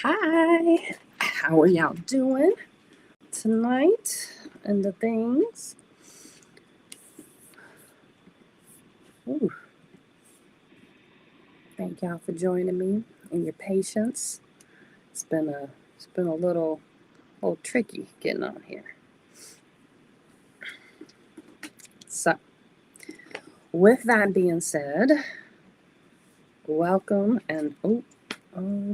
Hi, how are y'all doing tonight and the things? Ooh, thank y'all for joining me and your patience. It's been a little tricky getting on here. So, with that being said, welcome and oh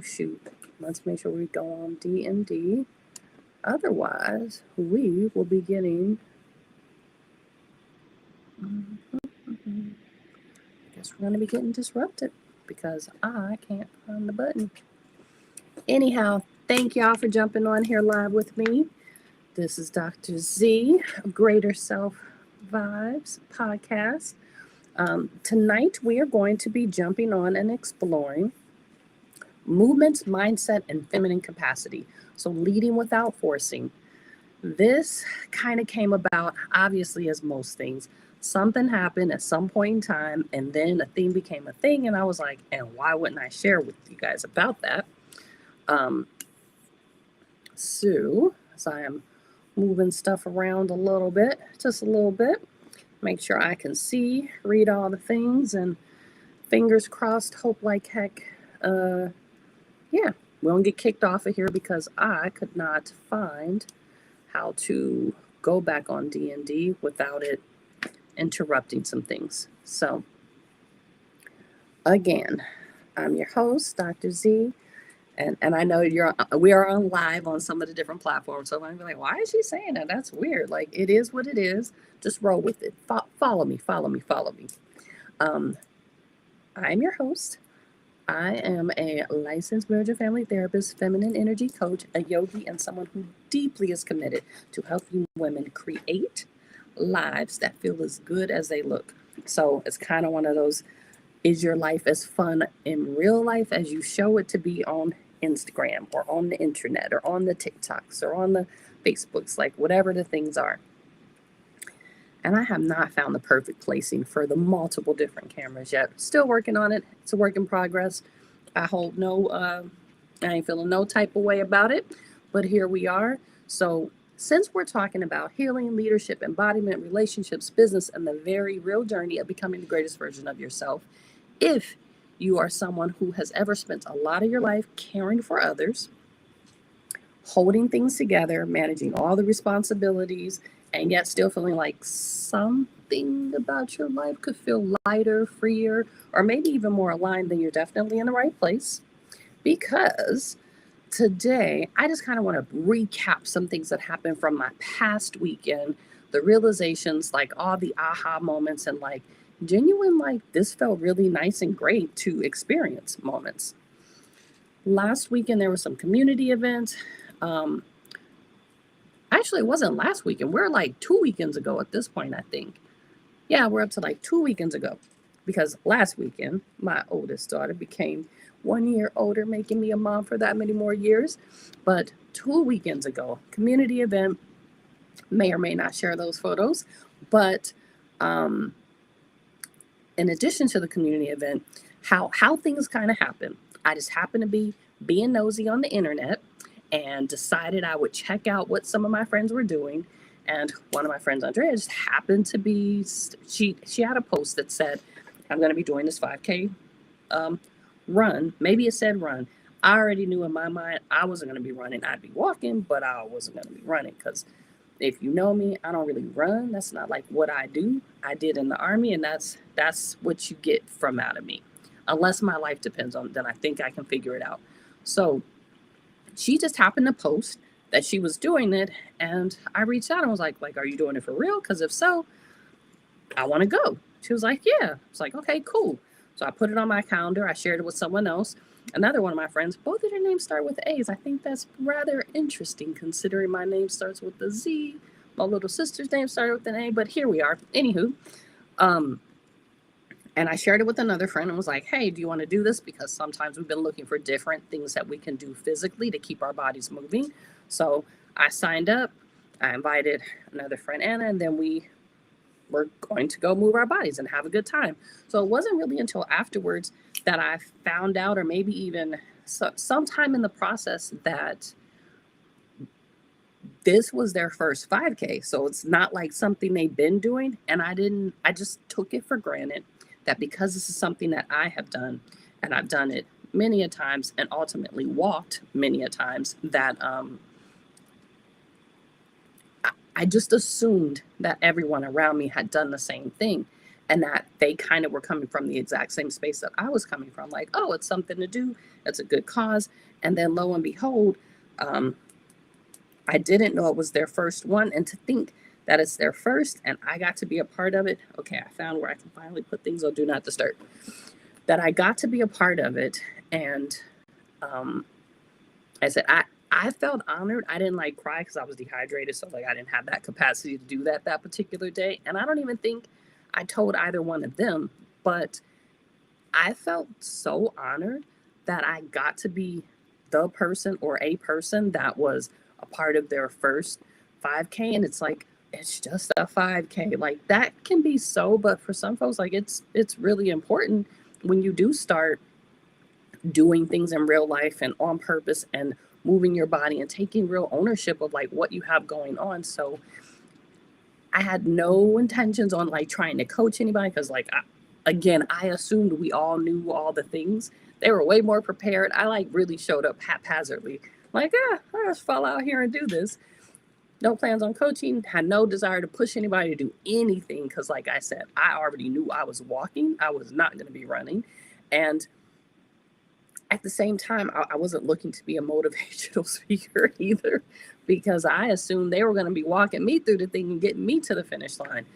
shoot, let's make sure we go on D&D. Otherwise, we will be getting. I guess we're going to be getting disrupted because I can't find the button. Anyhow, thank y'all for jumping on here live with me. This is Dr. Z, Greater Self Vibes podcast. Tonight, we are going to be jumping on and exploring movements, mindset, and feminine capacity. So, leading without forcing. This kind of came about, obviously, as most things. Something happened at some point in time, and then a thing became a thing, and I was like, and why wouldn't I share with you guys about that? So I am moving stuff around a little bit, just a little bit. Make sure I can see, read all the things, and fingers crossed, hope like heck. Yeah, we won't get kicked off of here because I could not find how to go back on D&D without it interrupting some things. So, again, I'm your host, Dr. Z. And I know we are on live on some of the different platforms. So I'm like, why is she saying that? That's weird. Like, it is what it is. Just roll with it. Follow me. I'm your host. I am a licensed marriage and family therapist, feminine energy coach, a yogi, and someone who deeply is committed to helping women create lives that feel as good as they look. So it's kind of one of those, is your life as fun in real life as you show it to be on Instagram or on the internet or on the TikToks or on the Facebooks, like whatever the things are? And I have not found the perfect placing for the multiple different cameras yet. Still working on it. It's a work in progress. I ain't feeling no type of way about it, but here we are. So since we're talking about healing, leadership, embodiment, relationships, business, and the very real journey of becoming the greatest version of yourself, if you are someone who has ever spent a lot of your life caring for others, holding things together, managing all the responsibilities, and yet still feeling like something about your life could feel lighter, freer, or maybe even more aligned, then you're definitely in the right place. Because today, I just kind of want to recap some things that happened from my past weekend, the realizations, like all the aha moments, and like genuine, like this felt really nice and great to experience moments. Last weekend, there were some community events. Actually, it wasn't last weekend. We're like 2 weekends ago at this point, I think. Yeah, we're up to like 2 weekends ago. Because last weekend, my oldest daughter became 1 year older, making me a mom for that many more years. But 2 weekends ago, community event, may or may not share those photos. But in addition to the community event, how things kind of happen. I just happened to be being nosy on the internet and decided I would check out what some of my friends were doing. And one of my friends, Andrea, just happened to be, she had a post that said, I'm going to be doing this 5K run. Maybe it said run. I already knew in my mind I wasn't going to be running. I'd be walking, but I wasn't going to be running because if you know me, I don't really run. That's not like what I do. I did in the Army, and that's what you get from out of me. Unless my life depends on it, then I think I can figure it out. So she just happened to post that she was doing it, and I reached out and was like, are you doing it for real? Because if so, I want to go. She was like, yeah. I was like, okay, cool. So I put it on my calendar. I shared it with someone else. Another one of my friends, both of their names start with A's. I think that's rather interesting considering my name starts with a Z. My little sister's name started with an A, but here we are. Anywho, and I shared it with another friend and was like, hey, do you want to do this? Because sometimes we've been looking for different things that we can do physically to keep our bodies moving. So I signed up. I invited another friend, Anna, and then we were going to go move our bodies and have a good time. So it wasn't really until afterwards that I found out, or maybe even so sometime in the process that this was their first 5K. So it's not like something they've been doing. And I just took it for granted that because this is something that I have done, and I've done it many a times and ultimately walked many a times, that I just assumed that everyone around me had done the same thing, and that they kind of were coming from the exact same space that I was coming from. Like, oh, it's something to do, it's a good cause. And then lo and behold, um, I didn't know it was their first one. And to think that it's their first and I got to be a part of it. Okay, I found where I can finally put things on Do Not Disturb. That I got to be a part of it. And um, I said, I felt honored. I didn't like cry because I was dehydrated. So like I didn't have that capacity to do that particular day. And I don't even think I told either one of them, but I felt so honored that I got to be the person or a person that was a part of their first 5K. And it's like, it's just a 5K. Like that can be so, but for some folks, like it's really important when you do start doing things in real life and on purpose and moving your body and taking real ownership of like what you have going on. So I had no intentions on like trying to coach anybody because like again, I assumed we all knew all the things. They were way more prepared. I like really showed up haphazardly. Like, I just fall out here and do this. No plans on coaching, had no desire to push anybody to do anything because like I said, I already knew I was walking. I was not going to be running. And at the same time, I wasn't looking to be a motivational speaker either because I assumed they were going to be walking me through the thing and getting me to the finish line.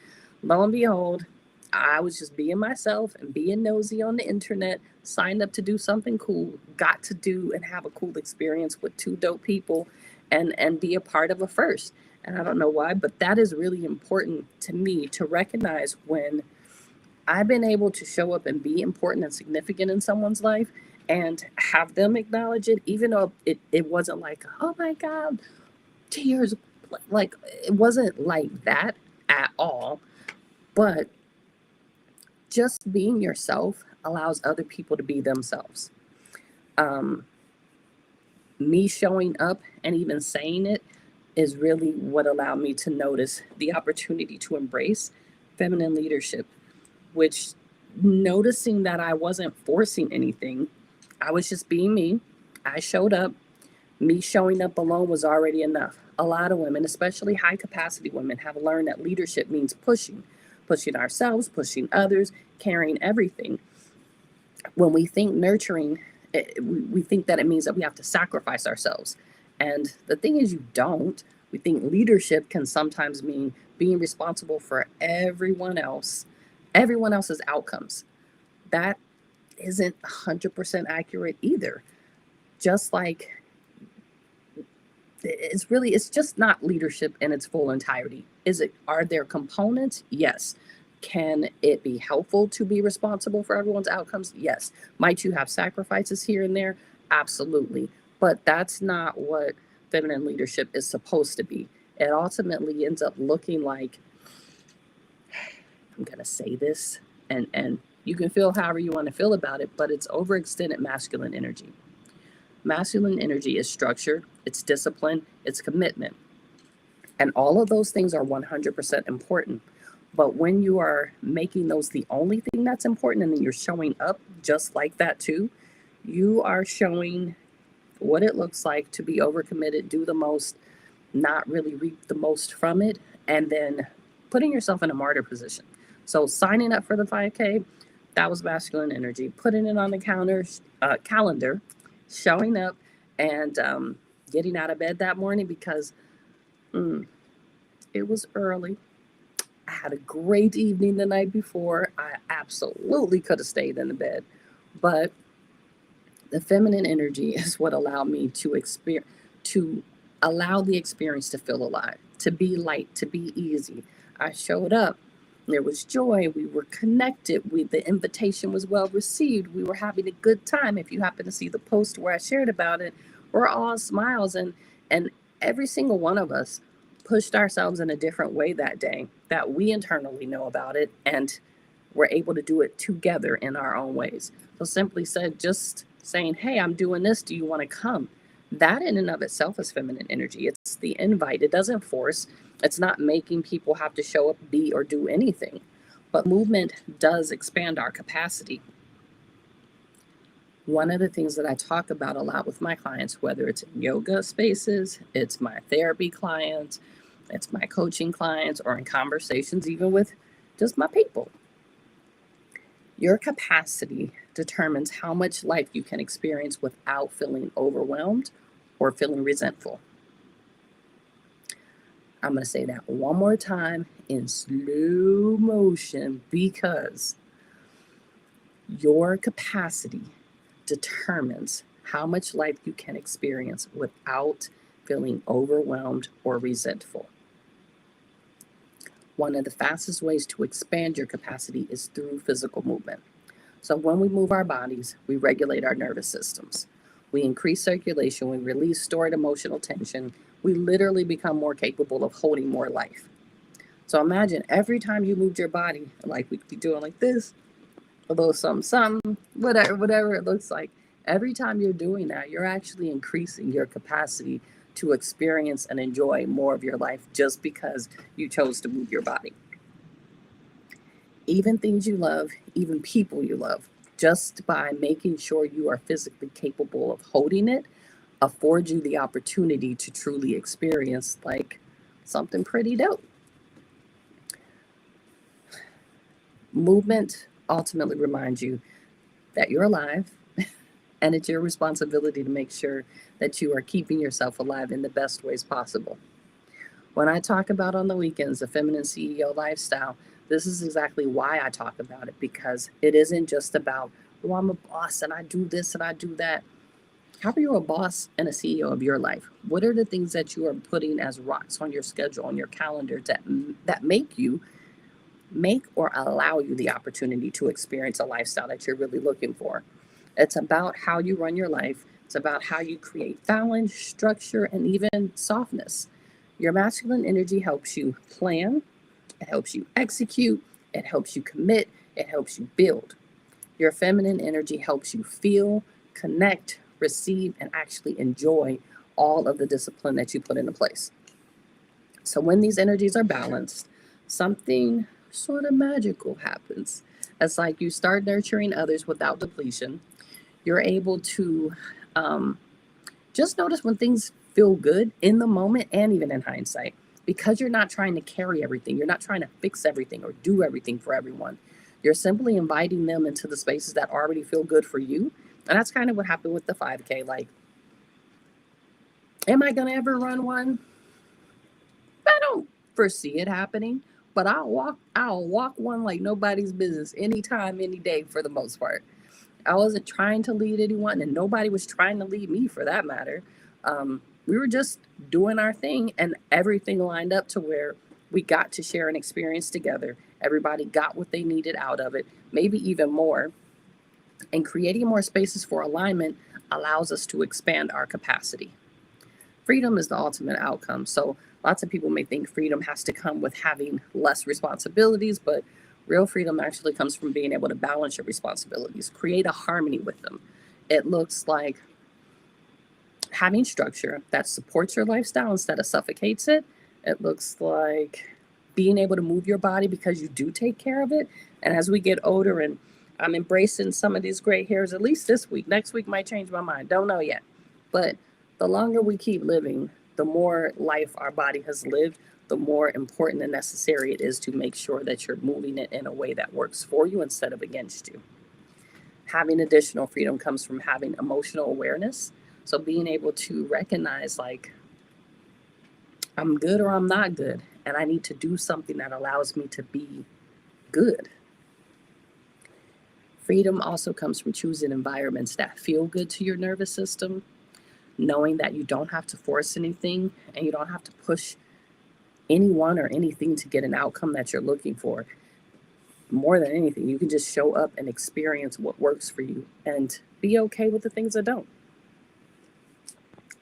Lo and behold, I was just being myself and being nosy on the internet, signed up to do something cool, got to do and have a cool experience with two dope people and be a part of a first. And I don't know why, but that is really important to me to recognize when I've been able to show up and be important and significant in someone's life and have them acknowledge it, even though it wasn't like, oh my God, tears. Like, it wasn't like that at all. But just being yourself allows other people to be themselves. Me showing up and even saying it is really what allowed me to notice the opportunity to embrace feminine leadership, which noticing that I wasn't forcing anything, I was just being me. I showed up. Me showing up alone was already enough. A lot of women, especially high capacity women, have learned that leadership means pushing ourselves, pushing others, carrying everything. When we think nurturing, we think that it means that we have to sacrifice ourselves. And the thing is, you don't. We think leadership can sometimes mean being responsible for everyone else's outcomes. That isn't 100% accurate either. Just like it's just not leadership in its full entirety. Are there components? Yes. Can it be helpful to be responsible for everyone's outcomes? Yes. Might you have sacrifices here and there? Absolutely. But that's not what feminine leadership is supposed to be. It ultimately ends up looking like, I'm going to say this, and you can feel however you want to feel about it, but it's overextended masculine energy. Masculine energy is structure, it's discipline, it's commitment. And all of those things are 100% important. But when you are making those the only thing that's important, and then you're showing up just like that too, you are showing what it looks like to be overcommitted, do the most, not really reap the most from it, and then putting yourself in a martyr position. So signing up for the 5K, that was masculine energy. Putting it on the calendar, showing up, and getting out of bed that morning because it was early. I had a great evening the night before. I absolutely could have stayed in the bed. But the feminine energy is what allowed me to allow the experience to feel alive, to be light, to be easy. I showed up. There was joy. We were connected. The invitation was well received. We were having a good time. If you happen to see the post where I shared about it, we're all smiles. And every single one of us pushed ourselves in a different way that day that we internally know about it. And we're able to do it together in our own ways. So simply said, just saying, hey, I'm doing this. Do you want to come? That in and of itself is feminine energy. It's the invite. It doesn't force. It's not making people have to show up, be, or do anything. But movement does expand our capacity. One of the things that I talk about a lot with my clients, whether it's in yoga spaces, it's my therapy clients, it's my coaching clients, or in conversations even with just my people, your capacity determines how much life you can experience without feeling overwhelmed or feeling resentful. I'm going to say that one more time in slow motion, because your capacity determines how much life you can experience without feeling overwhelmed or resentful. One of the fastest ways to expand your capacity is through physical movement. So when we move our bodies, we regulate our nervous systems. We increase circulation, we release stored emotional tension. We literally become more capable of holding more life. So imagine every time you moved your body, like we could be doing like this, a little something, whatever it looks like. Every time you're doing that, you're actually increasing your capacity to experience and enjoy more of your life just because you chose to move your body. Even things you love, even people you love, just by making sure you are physically capable of holding it, affords you the opportunity to truly experience like something pretty dope. Movement ultimately reminds you that you're alive, and it's your responsibility to make sure that you are keeping yourself alive in the best ways possible. When I talk about on the weekends the feminine CEO lifestyle, this is exactly why I talk about it, because it isn't just about, oh, I'm a boss and I do this and I do that. How are you a boss and a CEO of your life? What are the things that you are putting as rocks on your schedule, on your calendar, that make or allow you the opportunity to experience a lifestyle that you're really looking for? It's about how you run your life. It's about how you create balance, structure, and even softness. Your masculine energy helps you plan, it helps you execute, it helps you commit, it helps you build. Your feminine energy helps you feel, connect, receive, and actually enjoy all of the discipline that you put into place. So when these energies are balanced, something sort of magical happens. It's like you start nurturing others without depletion. You're able to just notice when things feel good in the moment and even in hindsight, because you're not trying to carry everything. You're not trying to fix everything or do everything for everyone. You're simply inviting them into the spaces that already feel good for you. And that's kind of what happened with the 5K. Like, am I going to ever run one? I don't foresee it happening, but I'll walk one like nobody's business anytime, any day for the most part. I wasn't trying to lead anyone, and nobody was trying to lead me for that matter. We were just doing our thing, and everything lined up to where we got to share an experience together. Everybody got what they needed out of it, maybe even more. And creating more spaces for alignment allows us to expand our capacity. Freedom is the ultimate outcome. So lots of people may think freedom has to come with having less responsibilities, but real freedom actually comes from being able to balance your responsibilities, create a harmony with them. It looks like having structure that supports your lifestyle instead of suffocates it. It looks like being able to move your body because you do take care of it. And as we get older, and I'm embracing some of these gray hairs, at least this week. Next week might change my mind. Don't know yet. But the longer we keep living, the more life our body has lived, the more important and necessary it is to make sure that you're moving it in a way that works for you instead of against you. Having additional freedom comes from having emotional awareness. So being able to recognize, like, I'm good or I'm not good, and I need to do something that allows me to be good. Freedom also comes from choosing environments that feel good to your nervous system, knowing that you don't have to force anything and you don't have to push anyone or anything to get an outcome that you're looking for. More than anything, you can just show up and experience what works for you and be okay with the things that don't.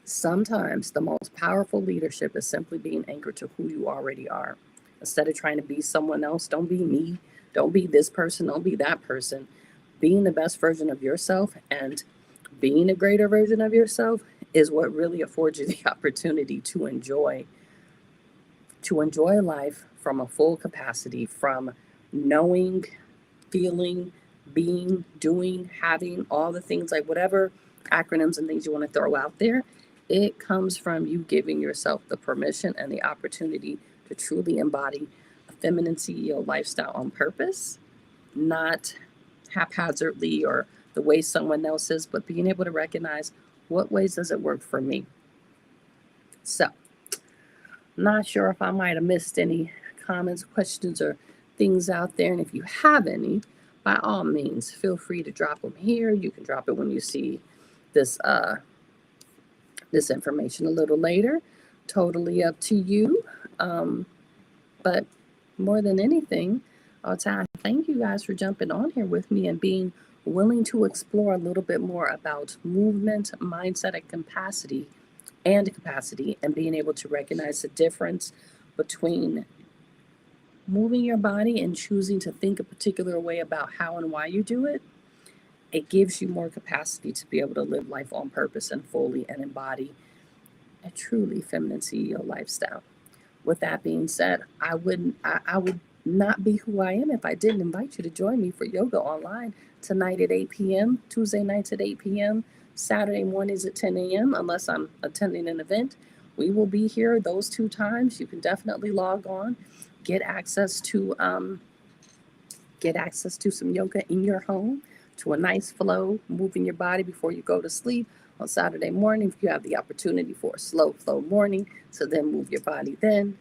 Sometimes the most powerful leadership is simply being anchored to who you already are. Instead of trying to be someone else, don't be me, don't be this person, don't be that person. Being the best version of yourself and being a greater version of yourself is what really affords you the opportunity to enjoy life from a full capacity, from knowing, feeling, being, doing, having, all the things, like whatever acronyms and things you want to throw out there. It comes from you giving yourself the permission and the opportunity to truly embody a feminine CEO lifestyle on purpose, not haphazardly or the way someone else is, but being able to recognize what ways does it work for me. So, not sure if I might have missed any comments, questions, or things out there. And if you have any, by all means, feel free to drop them here. You can drop it when you see this this information a little later. Totally up to you. But more than anything, I'll thank you guys for jumping on here with me and being willing to explore a little bit more about movement, mindset, and capacity, and being able to recognize the difference between moving your body and choosing to think a particular way about how and why you do it. It gives you more capacity to be able to live life on purpose and fully and embody a truly feminine CEO lifestyle. With that being said, I would not be who I am if I didn't invite you to join me for yoga online tonight at 8 p.m., Tuesday nights at 8 p.m., Saturday mornings at 10 a.m., unless I'm attending an event. We will be here those 2 times. You can definitely log on, get access to some yoga in your home, to a nice flow, moving your body before you go to sleep. On Saturday morning, if you have the opportunity for a slow flow morning, so then move your body then.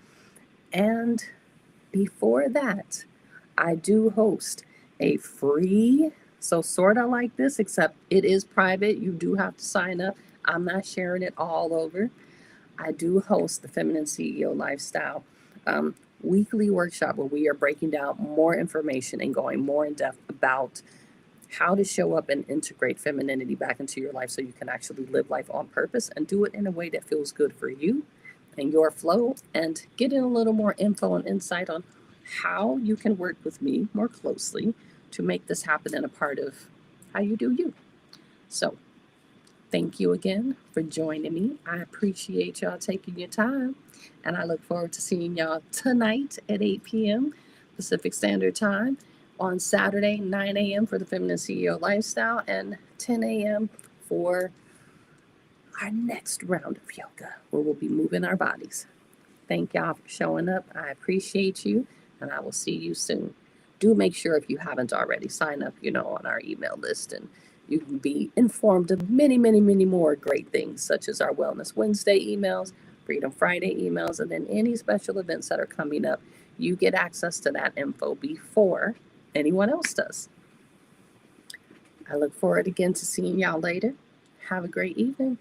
And before that, I do host a free, so sort of like this, except it is private. You do have to sign up. I'm not sharing it all over. I do host the Feminine CEO Lifestyle weekly workshop where we are breaking down more information and going more in depth about how to show up and integrate femininity back into your life so you can actually live life on purpose and do it in a way that feels good for you and your flow, and get in a little more info and insight on how you can work with me more closely to make this happen and a part of how you do you. So thank you again for joining me. I appreciate y'all taking your time, and I look forward to seeing y'all tonight at 8 p.m. Pacific Standard Time, on Saturday, 9 a.m. for the Feminine CEO Lifestyle, and 10 a.m. for our next round of yoga, where we'll be moving our bodies. Thank y'all for showing up. I appreciate you, and I will see you soon. Do make sure, if you haven't already, sign up, on our email list, and you can be informed of many, many, many more great things, such as our Wellness Wednesday emails, Freedom Friday emails, and then any special events that are coming up. You get access to that info before anyone else does. I look forward again to seeing y'all later. Have a great evening.